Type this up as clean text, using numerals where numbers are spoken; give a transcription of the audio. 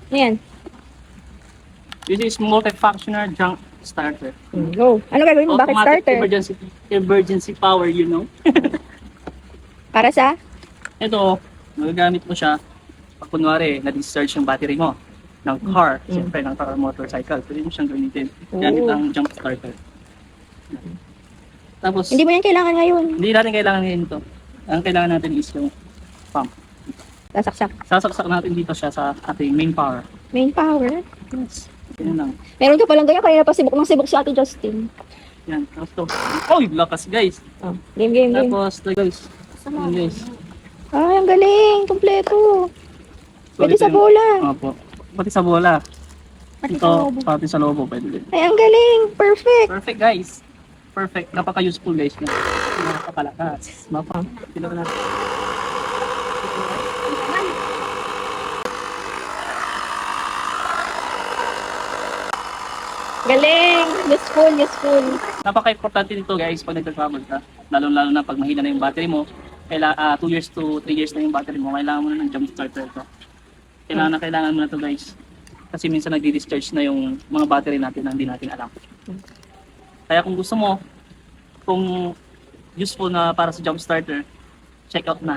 Ayan. This is multifunctional jump starter. Go. Ano gagawin mo? Bakit Automatic starter? emergency power, you know. Para sa? Ito, magagamit mo siya pag kunwari na-discharge yung battery mo ng car, siyempre ng car motorcycle. Pwede mo siyang gamitin. Gamit ang jump starter. Tapos, Hindi mo yan kailangan ngayon. hindi natin kailangan ngayon ito. Ang kailangan natin is yung pump. Sasaksak. Sasaksak natin dito siya sa ating main power. Main power. Yes. Yan lang. Meron ka palang ganyan. Kanina pa sibok ng sibok si Ate Justin. Yan. Tapos to. Oh, lakas guys. Oh, game. Tapos to guys. Yan guys. Ay, ang galing. Kompleto. Pwede ito sa yung- bola. Opo. Pati sa bola. Pati Ito, sa lobo. pati sa lobo pwede din. Ay, ang galing. Perfect. Perfect guys. Perfect. Napaka-useful guys. Napakalakas. Tino na. Galing. Useful. Napaka-importante nito guys pag nagta-travel ka. Lalo-lalo na pag mahina na yung battery mo. 2 years to 3 years na yung battery mo. Kailangan mo na ng jump starter ito. Kailangan mo na to guys. Kasi minsan nagdi-discharge na yung mga battery natin na hindi natin alam. Kaya kung gusto mo, kung useful na para sa jump starter, check out na.